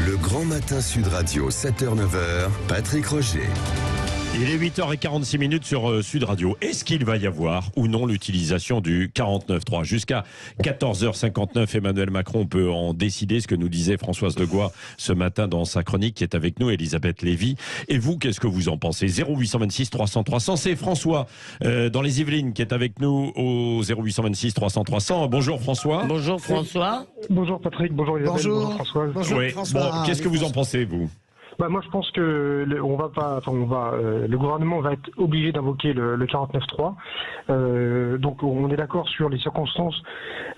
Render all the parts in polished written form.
Le Grand Matin Sud Radio, 7h-9h, Patrick Roger. Il est 8h46 sur Sud Radio. Est-ce qu'il va y avoir ou non l'utilisation du 49.3 ? Jusqu'à 14h59, Emmanuel Macron peut en décider, ce que nous disait Françoise Degois ce matin dans sa chronique qui est avec nous, Elisabeth Lévy. Et vous, qu'est-ce que vous en pensez ? 0826 300 300, c'est François dans les Yvelines qui est avec nous au 0826 300 300. Bonjour François. Bonjour François. Bonjour Patrick, bonjour Elisabeth, bonjour Françoise. Bonjour Oui. François. Bon, qu'est-ce que vous en pensez, vous ? Moi je pense que le gouvernement va être obligé d'invoquer le 49.3. Donc on est d'accord sur les circonstances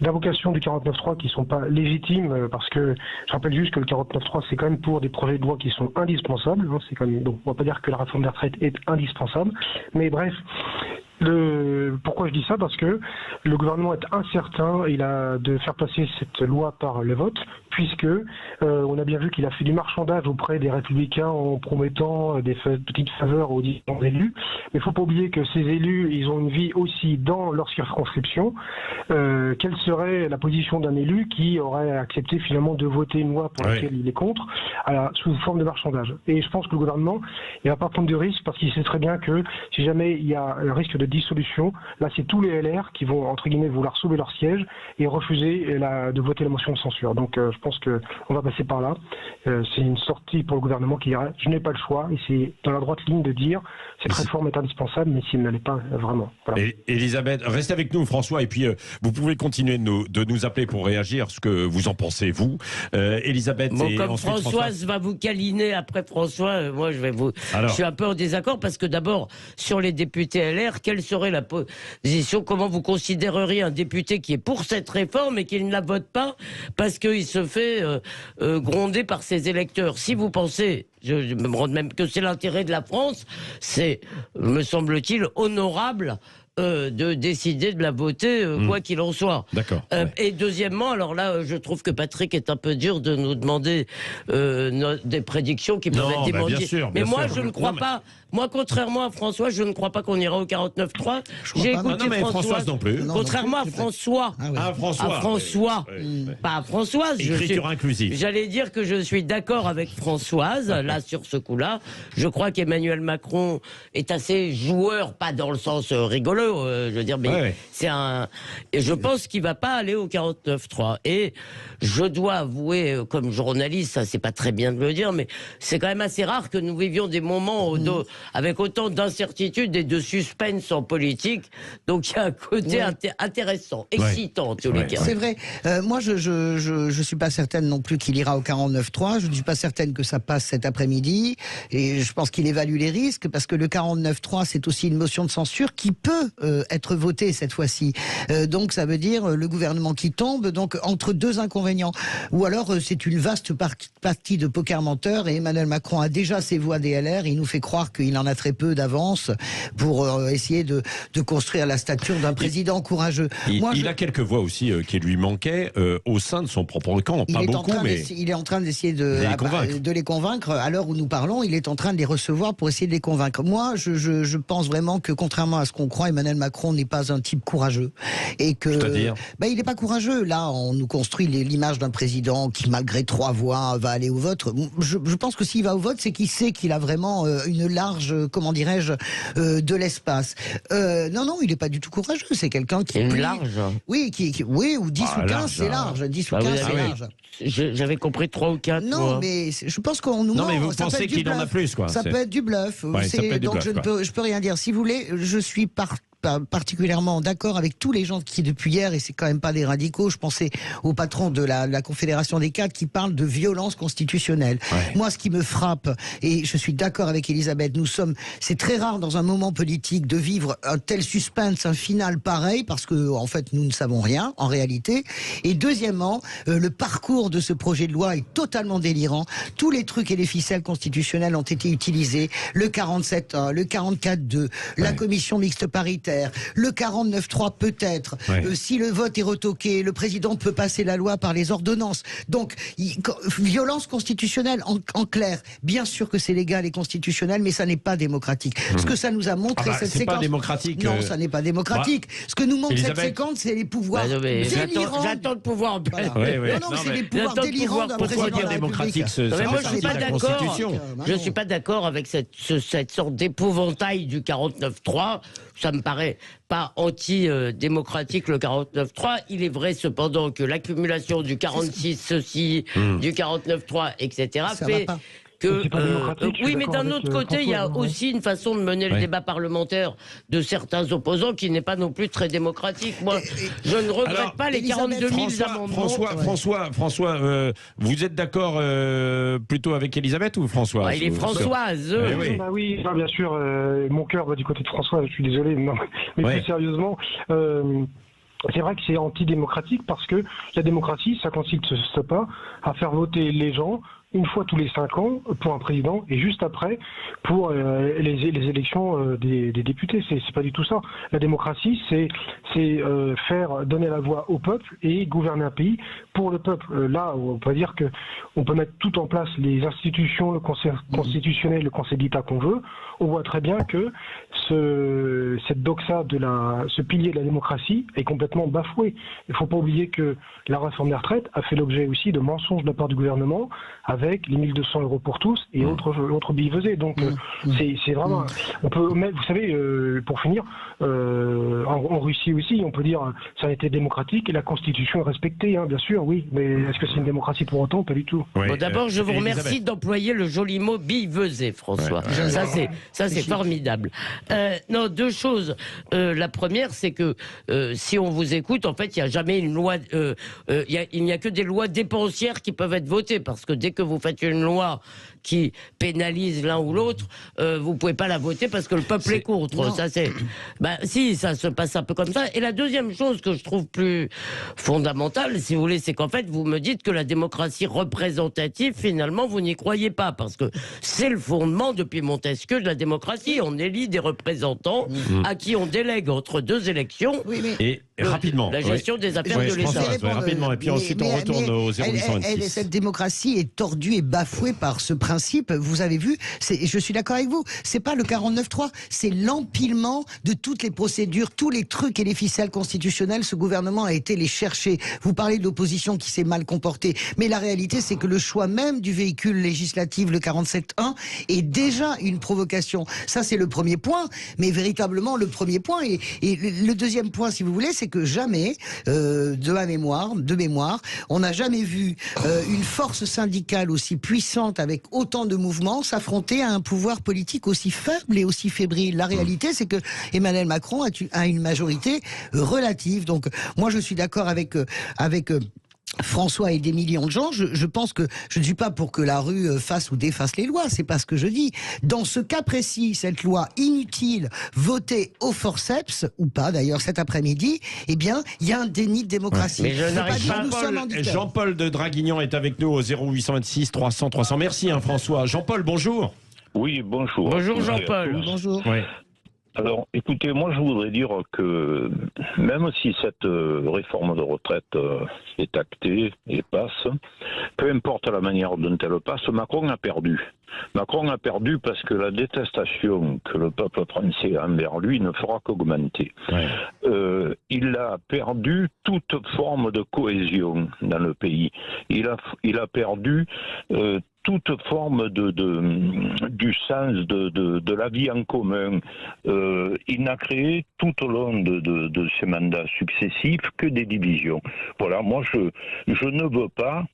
d'invocation du 49.3 qui sont pas légitimes, parce que je rappelle juste que le 49.3 c'est quand même pour des projets de loi qui sont indispensables. C'est quand même, donc on va pas dire que la réforme des retraites est indispensable, mais bref. Pourquoi je dis ça ? Parce que le gouvernement est incertain, il a de faire passer cette loi par le vote, puisque on a bien vu qu'il a fait du marchandage auprès des Républicains en promettant des petites faveurs aux différents élus. Mais il ne faut pas oublier que ces élus, ils ont une vie aussi dans leur circonscription. Quelle serait la position d'un élu qui aurait accepté finalement de voter une loi pour laquelle il est contre, sous forme de marchandage ? Et je pense que le gouvernement, il ne va pas prendre de risque, parce qu'il sait très bien que si jamais il y a un risque de dissolution, là c'est tous les LR qui vont entre guillemets vouloir sauver leur siège et refuser de voter la motion de censure. Donc je pense qu'on va passer par là. C'est une sortie pour le gouvernement qui dirait je n'ai pas le choix, et c'est dans la droite ligne de dire cette réforme est indispensable, mais s'il ne l'est pas vraiment. Voilà. Elisabeth, restez avec nous François, et puis vous pouvez continuer de nous appeler pour réagir, ce que vous en pensez vous. Elisabeth, bon, et comme ensuite Françoise va vous câliner après François, moi je suis un peu en désaccord, parce que d'abord sur les députés LR, quelle serait la position, comment vous considéreriez un député qui est pour cette réforme et qui ne la vote pas parce qu'il se fait gronder par ses électeurs? Si vous pensez, je me rends même que c'est l'intérêt de la France, c'est, me semble-t-il, honorable de décider de la voter, quoi qu'il en soit. D'accord. Et deuxièmement, alors là, je trouve que Patrick est un peu dur de nous demander des prédictions qui peuvent être démenties. Bien sûr, mais moi, sûr. je ne crois pas. Moi, contrairement à François, je ne crois pas qu'on ira au 49.3. J'ai écouté Françoise non plus. Contrairement à François. Ah, François. À François. Pas à Françoise. Écriture inclusive. J'allais dire que je suis d'accord avec Françoise, là, sur ce coup-là. Je crois qu'Emmanuel Macron est assez joueur, pas dans le sens rigolo, je veux dire, mais c'est un. Et je pense qu'il va pas aller au 49.3. Et je dois avouer, comme journaliste, ça c'est pas très bien de le dire, mais c'est quand même assez rare que nous vivions des moments avec autant d'incertitudes et de suspense en politique. Donc il y a un côté intéressant, excitant en tous les cas. C'est vrai. Moi, je suis pas certaine non plus qu'il ira au 49.3. Je ne suis pas certaine que ça passe cet après-midi. Et je pense qu'il évalue les risques, parce que le 49.3, c'est aussi une motion de censure qui peut être votée cette fois-ci. Donc ça veut dire le gouvernement qui tombe, donc entre deux inconvénients. Ou alors c'est une vaste partie de poker menteur, et Emmanuel Macron a déjà ses voix des LR. Il nous fait croire qu'il en a très peu d'avance pour essayer de construire la stature d'un président courageux. Il a quelques voix aussi qui lui manquaient au sein de son propre camp. Pas beaucoup, mais il est en train d'essayer de les convaincre. À l'heure où nous parlons, il est en train de les recevoir pour essayer de les convaincre. Moi, je pense vraiment que, contrairement à ce qu'on croit, Emmanuel Macron n'est pas un type courageux. Et que, c'est-à-dire il n'est pas courageux. Là, on nous construit l'image d'un président qui, malgré 3 voix, va aller au vote. Je pense que s'il va au vote, c'est qu'il sait qu'il a vraiment une large, comment dirais-je, de l'espace. Non, il n'est pas du tout courageux. C'est quelqu'un qui est large. Oui, ou 10 ou 15, c'est large. 10 ou 15, c'est large. J'avais compris 3 ou 4. Non, mais je pense qu'on nous ment. Non, mais vous pensez qu'il en a plus, quoi. Ça peut être du bluff. Donc je peux rien dire. Si vous voulez, je suis particulièrement d'accord avec tous les gens qui, depuis hier, et c'est quand même pas des radicaux, je pensais au patron de la Confédération des cadres qui parle de violence constitutionnelle. Moi, ce qui me frappe, et je suis d'accord avec Elisabeth, c'est très rare dans un moment politique de vivre un tel suspense, un final pareil, parce que en fait, nous ne savons rien, en réalité. Et deuxièmement, le parcours de ce projet de loi est totalement délirant. Tous les trucs et les ficelles constitutionnelles ont été utilisés. Le 47.1, le 44.2, la commission mixte paritaire, majoritaire. Le 49-3 peut-être. Si le vote est retoqué, le président peut passer la loi par les ordonnances. Donc, violence constitutionnelle, en clair. Bien sûr que c'est légal et constitutionnel, mais ça n'est pas démocratique. Ce que ça nous a montré, cette séquence... C'est pas démocratique. Non, ça n'est pas démocratique. Ce que nous montre cette séquence, c'est les pouvoirs délirants. J'attends le pouvoir. Non, c'est les pouvoirs délirants d'un président de la démocratique République. Moi, je suis pas d'accord. Je suis pas d'accord avec cette sorte d'épouvantail du 49-3. Ça me paraît pas anti-démocratique, le 49-3. Il est vrai cependant que l'accumulation du 46 ceci, du 49-3, etc. fait que oui, mais d'un autre côté, il y a aussi une façon de mener le débat parlementaire de certains opposants qui n'est pas non plus très démocratique. Moi, je ne regrette pas les 42 000 amendements. François, vous êtes d'accord plutôt avec Elisabeth ou François? Il est Françoise. Oui, bien sûr. Mon cœur va du côté de François. Je suis désolé, mais plus sérieusement. C'est vrai que c'est antidémocratique parce que la démocratie, ça consiste pas à faire voter les gens une fois tous les 5 ans pour un président et juste après pour les élections des députés. C'est pas du tout ça. La démocratie, c'est faire donner la voix au peuple et gouverner un pays pour le peuple. Là, on peut dire que on peut mettre tout en place, les institutions, le Conseil constitutionnel, le Conseil d'État qu'on veut. On voit très bien que cette doxa ce pilier de la démocratie est complètement bafoué. Il ne faut pas oublier que la réforme des retraites a fait l'objet aussi de mensonges de la part du gouvernement avec les 1 200 € pour tous et autres billevesées. Donc c'est vraiment... On peut mettre, vous savez, pour finir, en Russie aussi, on peut dire ça a été démocratique et la Constitution est respectée, bien sûr, oui. Mais est-ce que c'est une démocratie pour autant? Pas du tout. Bon, d'abord, je vous remercie d'employer le joli mot billevesé, François. Ça, c'est formidable. Non, deux choses. La première, c'est que si on vous écoute, en fait, il n'y a jamais une loi... il n'y a que des lois dépensières qui peuvent être votées, parce que dès que vous faites une loi qui pénalise l'un ou l'autre, vous pouvez pas la voter parce que le peuple est contre. Ça, c'est... si, ça se passe un peu comme ça. Et la deuxième chose que je trouve plus fondamentale, si vous voulez, c'est qu'en fait, vous me dites que la démocratie représentative, finalement, vous n'y croyez pas, parce que c'est le fondement depuis Montesquieu de la démocratie. On élit des représentants à qui on délègue entre deux élections. Et rapidement, la gestion des affaires de l'État. Rapidement, et puis ensuite on retourne au 0826. Cette démocratie est tordue et bafouée par ce principe. Vous avez vu, je suis d'accord avec vous, c'est pas le 49-3, c'est l'empilement de toutes les procédures, tous les trucs et les ficelles constitutionnelles. Ce gouvernement a été les chercher. Vous parlez de l'opposition qui s'est mal comportée, mais la réalité c'est que le choix même du véhicule législatif, le 47.1, est déjà une provocation. Ça c'est le premier point, mais véritablement le premier point. Et le deuxième point, si vous voulez, c'est que jamais, de mémoire, on n'a jamais vu une force syndicale aussi puissante avec autant de mouvements s'affronter à un pouvoir politique aussi faible et aussi fébrile. La réalité, c'est que Emmanuel Macron a une majorité relative. Donc, moi, je suis d'accord avec François et des millions de gens. Je pense que je ne suis pas pour que la rue fasse ou défasse les lois, c'est pas ce que je dis. Dans ce cas précis, cette loi inutile, votée au forceps, ou pas d'ailleurs cet après-midi, eh bien, il y a un déni de démocratie. Mais je n'arrive pas. Jean-Paul de Draguignan est avec nous au 0826 300 300. Merci François. Jean-Paul, bonjour. Oui, bonjour. Bonjour Jean-Paul. Bonjour. Ouais. Alors, écoutez, moi je voudrais dire que même si cette réforme de retraite est actée et passe, peu importe la manière dont elle passe, Macron a perdu. Macron a perdu parce que la détestation que le peuple français a envers lui ne fera qu'augmenter. Ouais. Il a perdu toute forme de cohésion dans le pays. Il a perdu toute forme du sens de la vie en commun. Il n'a créé tout au long de ses mandats successifs que des divisions. Voilà, moi je ne veux pas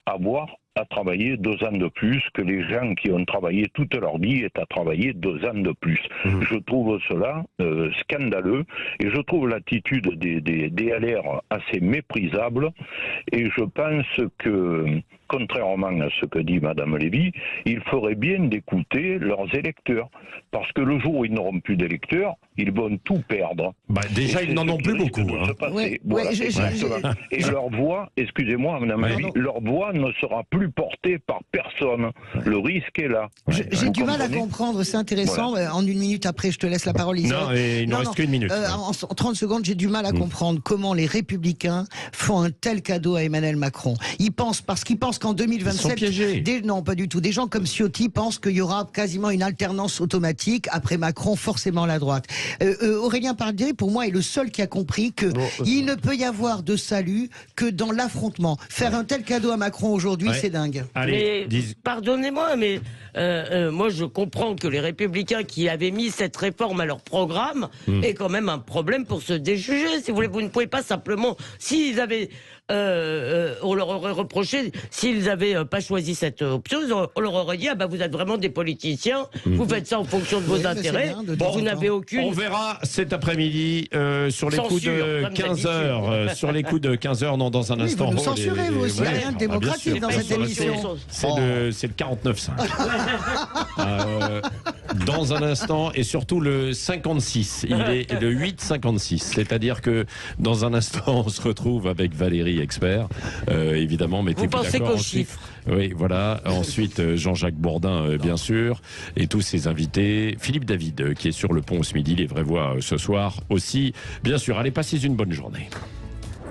avoir à travailler 2 ans de plus, que les gens qui ont travaillé toute leur vie aient à travailler 2 ans de plus. Je trouve cela scandaleux et je trouve l'attitude des LR assez méprisable et je pense que contrairement à ce que dit Madame Lévy, il ferait bien d'écouter leurs électeurs. Parce que le jour où ils n'auront plus d'électeurs, ils vont tout perdre. Déjà, ils n'en ont plus beaucoup. Et leur voix, excusez-moi Madame Lévy, leur voix ne sera plus portée par personne. Le risque est là. J'ai du mal à comprendre, c'est intéressant. Voilà. En une minute après, je te laisse la parole, Isabelle. Non, il ne reste qu'une minute. En 30 secondes, j'ai du mal à comprendre comment les Républicains font un tel cadeau à Emmanuel Macron. Parce qu'ils pensent qu'en 2027... Ils sont piégés. Non, pas du tout. Des gens comme Ciotti pensent qu'il y aura quasiment une alternance automatique. Après Macron, forcément la droite. Aurélien Pradié, pour moi, est le seul qui a compris qu'il ne peut y avoir de salut que dans l'affrontement. Faire un tel cadeau à Macron aujourd'hui, c'est dingue. Allez, pardonnez-moi, mais moi je comprends que les Républicains qui avaient mis cette réforme à leur programme aient quand même un problème pour se déjuger. Si vous voulez, vous ne pouvez pas simplement, s'ils avaient, on leur aurait reproché, s'ils n'avaient pas choisi cette option, on leur aurait dit vous êtes vraiment des politiciens, vous faites ça en fonction de vos intérêts, vous n'avez aucune. On verra cet après-midi sur les coups de 15h. Sur les coups de 15h, non, dans un instant. Vous nous censurez, vous aussi, il n'y a rien de démocratique dans cette émission. C'est le 49.5. Dans un instant, et surtout le 56. Il est le 8-56. C'est-à-dire que dans un instant, on se retrouve avec Valérie Expert. Évidemment, mettez-vous d'accord. Vous pensez qu'aux chiffres. Oui, voilà. Ensuite, Jean-Jacques Bourdin, bien sûr, et tous ses invités. Philippe David, qui est sur le pont ce midi, les vraies voix ce soir aussi. Bien sûr, allez, passez une bonne journée.